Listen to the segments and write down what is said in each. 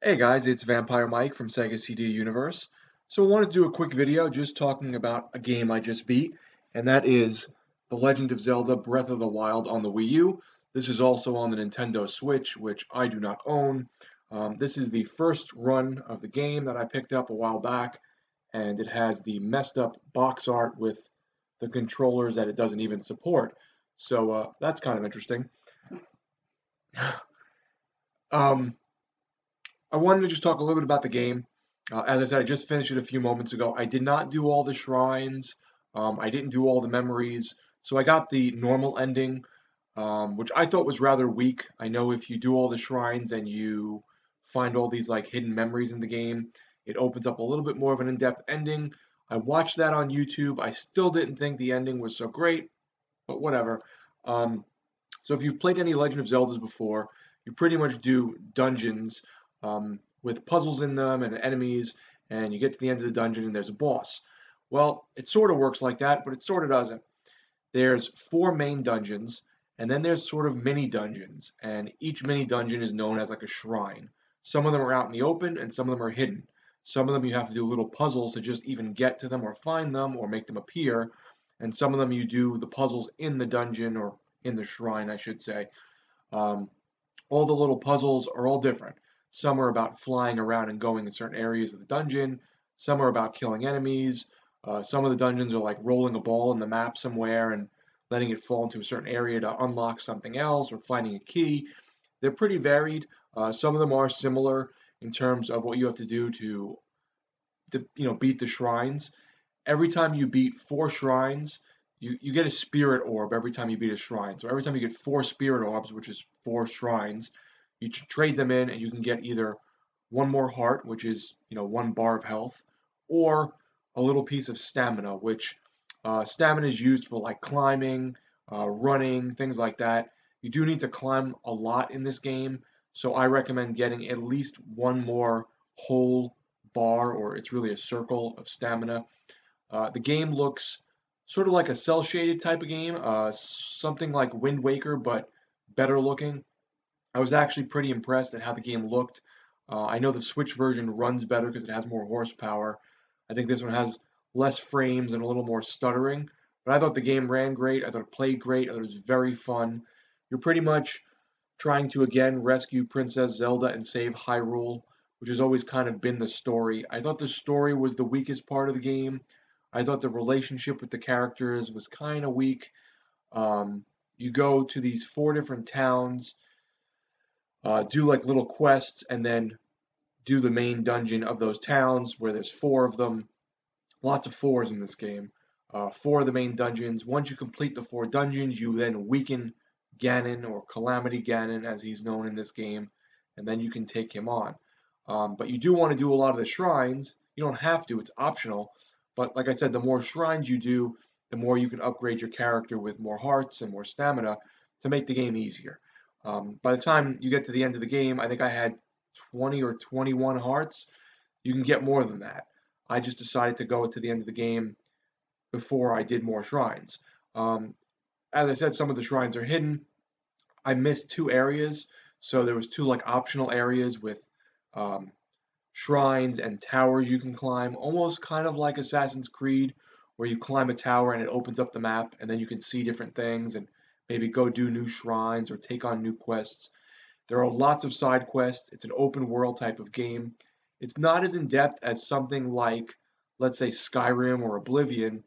Hey guys, it's Vampire Mike from Sega CD Universe. So I wanted to do a quick video just talking about a game I just beat, and that is The Legend of Zelda Breath of the Wild on the Wii U. This is also on the Nintendo Switch, which I do not own. This is the first run of the game that I picked up a while back, and it has the messed up box art with the controllers that it doesn't even support. So that's kind of interesting. Um, I wanted to just talk a little bit about the game. As I said, I just finished it a few moments ago. I did not do all the shrines. I didn't do all the memories. So I got the normal ending, which I thought was rather weak. I know if you do all the shrines and you find all these like hidden memories in the game, it opens up a little bit more of an in-depth ending. I watched that on YouTube. I still didn't think the ending was so great, but whatever. Um, so if you've played any Legend of Zeldas before, you pretty much do dungeons with puzzles in them and enemies, and you get to the end of the dungeon and there's a boss. Well, it sort of works like that, but it sort of doesn't. There's four main dungeons, and then there's sort of mini dungeons, and each mini dungeon is known as like a shrine. Some of them are out in the open, and some of them are hidden. Some of them you have to do little puzzles to just even get to them or find them or make them appear, and some of them you do the puzzles in the dungeon or in the shrine, I should say. Um, all the little puzzles are all different. Some are about flying around and going in certain areas of the dungeon. Some are about killing enemies. Some of the dungeons are like rolling a ball in the map somewhere and letting it fall into a certain area to unlock something else or finding a key. They're pretty varied. Some of them are similar in terms of what you have to do to beat the shrines. Every time you beat four shrines, you get a spirit orb every time you beat a shrine. So every time you get four spirit orbs, which is four shrines, you trade them in and you can get either one more heart, which is, one bar of health, or a little piece of stamina, which stamina is used for like climbing, running, things like that. You do need to climb a lot in this game, so I recommend getting at least one more whole bar, or it's really a circle of stamina. The game looks sort of like a cell shaded type of game, something like Wind Waker, but better looking. I was actually pretty impressed at how the game looked. I know the Switch version runs better because it has more horsepower. I think this one has less frames and a little more stuttering, but I thought the game ran great. I thought it played great. I thought it was very fun. You're pretty much trying to again rescue Princess Zelda and save Hyrule, which has always kind of been the story. I thought the story was the weakest part of the game. I thought the relationship with the characters was kind of weak. You go to these four different towns, do like little quests, and then do the main dungeon of those towns where there's four of them. Lots of fours in this game. Four of the main dungeons. Once you complete the four dungeons, you then weaken Ganon, or Calamity Ganon as he's known in this game, and then you can take him on. But you do want to do a lot of the shrines. You don't have to, it's optional. But like I said, the more shrines you do, the more you can upgrade your character with more hearts and more stamina to make the game easier. By the time you get to the end of the game, I think I had 20 or 21 hearts. You can get more than that. I just decided to go to the end of the game before I did more shrines. Um, as I said, some of the shrines are hidden. I missed two areas, so there was two like optional areas with um, shrines and towers you can climb, almost kind of like Assassin's Creed, where you climb a tower and it opens up the map, and then you can see different things and maybe go do new shrines or take on new quests. There are lots of side quests. It's an open world type of game. It's not as in depth as something like, let's say, Skyrim or Oblivion,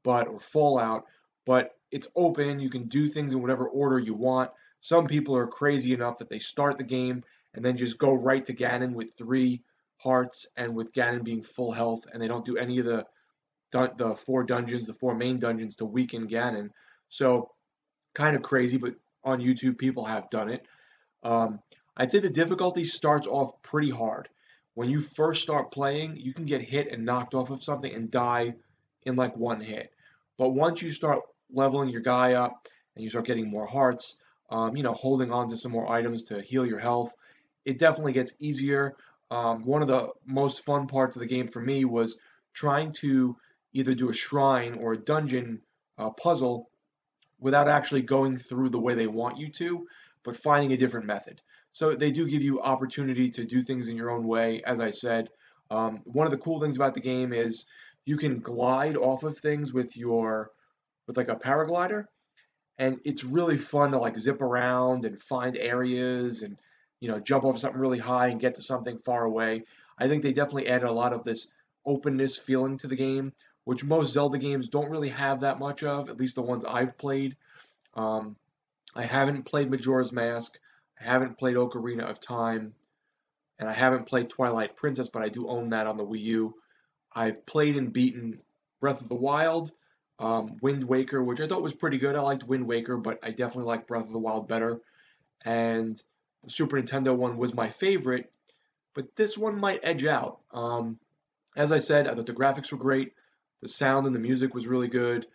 or Fallout, but it's open. You can do things in whatever order you want. Some people are crazy enough that they start the game and then just go right to Ganon with three hearts and with Ganon being full health, and they don't do any of the four dungeons, the four main dungeons to weaken Ganon. So kind of crazy, but on YouTube people have done it. Um, I'd say the difficulty starts off pretty hard. When you first start playing, you can get hit and knocked off of something and die in like one hit. But once you start leveling your guy up and you start getting more hearts, holding on to some more items to heal your health, it definitely gets easier. One of the most fun parts of the game for me was trying to either do a shrine or a dungeon puzzle without actually going through the way they want you to, but finding a different method. So they do give you opportunity to do things in your own way, as I said. One of the cool things about the game is you can glide off of things with like a paraglider, and it's really fun to like zip around and find areas and jump off something really high and get to something far away. I think they definitely added a lot of this openness feeling to the game, which most Zelda games don't really have that much of, at least the ones I've played. Um, I haven't played Majora's Mask, I haven't played Ocarina of Time, and I haven't played Twilight Princess, but I do own that on the Wii U. I've played and beaten Breath of the Wild, Wind Waker, which I thought was pretty good. I liked Wind Waker, but I definitely like Breath of the Wild better. And the Super Nintendo one was my favorite, but this one might edge out. As I said, I thought the graphics were great, the sound and the music was really good.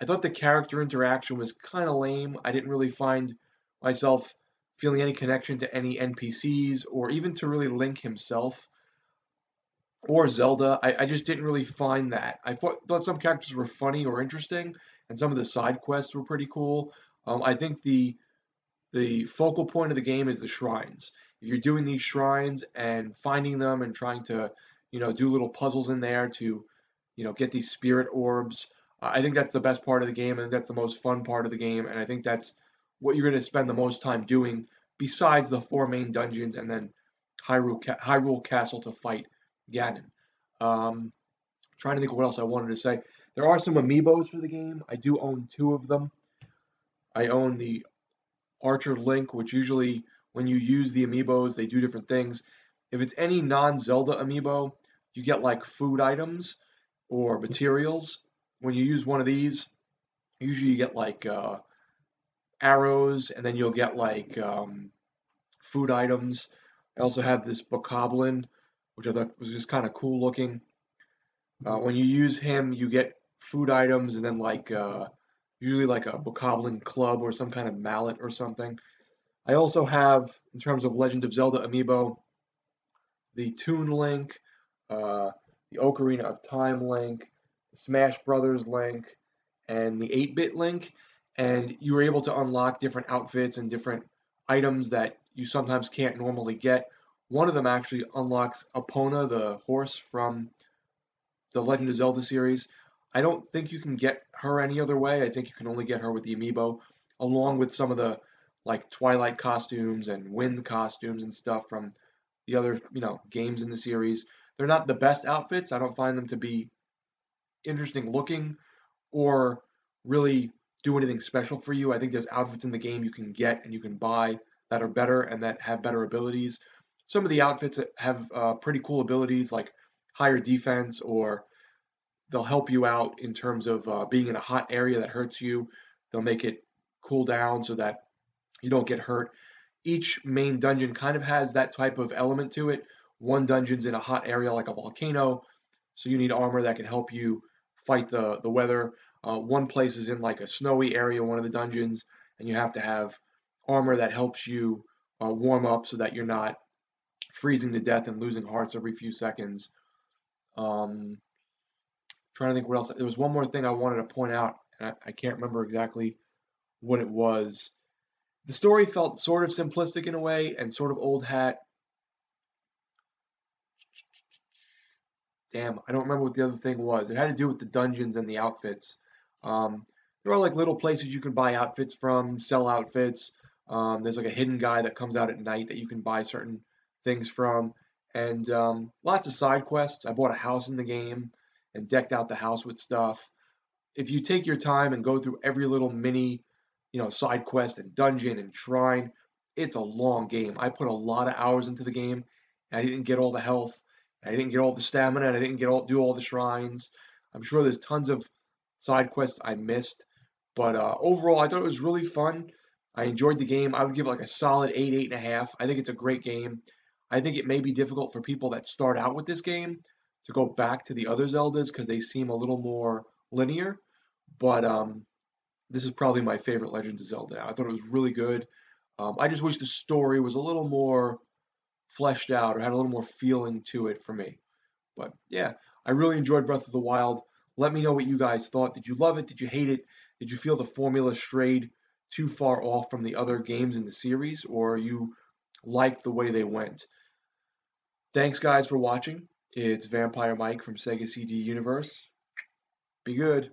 I thought the character interaction was kind of lame. I didn't really find myself feeling any connection to any NPCs or even to really Link himself or Zelda. I just didn't really find that. I thought some characters were funny or interesting, and some of the side quests were pretty cool. I think the focal point of the game is the shrines. If you're doing these shrines and finding them and trying to, do little puzzles in there to, get these spirit orbs, I think that's the best part of the game. I think that's the most fun part of the game, and I think that's what you're going to spend the most time doing, besides the four main dungeons and then Hyrule Castle to fight Ganon. Trying to think of what else I wanted to say. There are some amiibos for the game. I do own two of them. I own the Archer Link, which usually when you use the amiibos, they do different things. If it's any non-Zelda amiibo, you get like food items or materials. When you use one of these, usually you get like arrows, and then you'll get like food items. I also have this Bokoblin, which I thought was just kind of cool looking. When you use him, you get food items, and then like usually like a Bokoblin club or some kind of mallet or something. I also have, in terms of Legend of Zelda amiibo, the Toon Link, uh, the Ocarina of Time Link, the Smash Brothers Link, and the 8-bit Link. And you were able to unlock different outfits and different items that you sometimes can't normally get. One of them actually unlocks Epona, the horse from the Legend of Zelda series. I don't think you can get her any other way. I think you can only get her with the amiibo, along with some of the like Twilight costumes and Wind costumes and stuff from the other, games in the series. They're not the best outfits. I don't find them to be interesting looking or really do anything special for you. I think there's outfits in the game you can get and you can buy that are better and that have better abilities. Some of the outfits have pretty cool abilities like higher defense, or they'll help you out in terms of being in a hot area that hurts you. They'll make it cool down so that you don't get hurt. Each main dungeon kind of has that type of element to it. One dungeon's in a hot area like a volcano, so you need armor that can help you fight the weather. One place is in like a snowy area, one of the dungeons, and you have to have armor that helps you warm up so that you're not freezing to death and losing hearts every few seconds. Um, Trying to think what else. There was one more thing I wanted to point out, and I can't remember exactly what it was. The story felt sort of simplistic in a way and sort of old hat. Damn, I don't remember what the other thing was. It had to do with the dungeons and the outfits. Um, there are like little places you can buy outfits from, sell outfits. There's like a hidden guy that comes out at night that you can buy certain things from, and lots of side quests. I bought a house in the game and decked out the house with stuff. If you take your time and go through every little mini, side quest and dungeon and shrine, it's a long game. I put a lot of hours into the game, and I didn't get all the health, and I didn't get all the stamina, and I didn't do all the shrines. I'm sure there's tons of side quests I missed, but overall, I thought it was really fun. I enjoyed the game. I would give it like a solid 8, 8.5. I think it's a great game. I think it may be difficult for people that start out with this game to go back to the other Zeldas because they seem a little more linear. But this is probably my favorite Legend of Zelda now. I thought it was really good. I just wish the story was a little more fleshed out or had a little more feeling to it for me. But yeah, I really enjoyed Breath of the Wild. Let me know what you guys thought. Did you love it? Did you hate it? Did you feel the formula strayed too far off from the other games in the series? Or are you like the way they went. Thanks, guys, for watching. It's Vampire Mike from Sega CD Universe. Be good.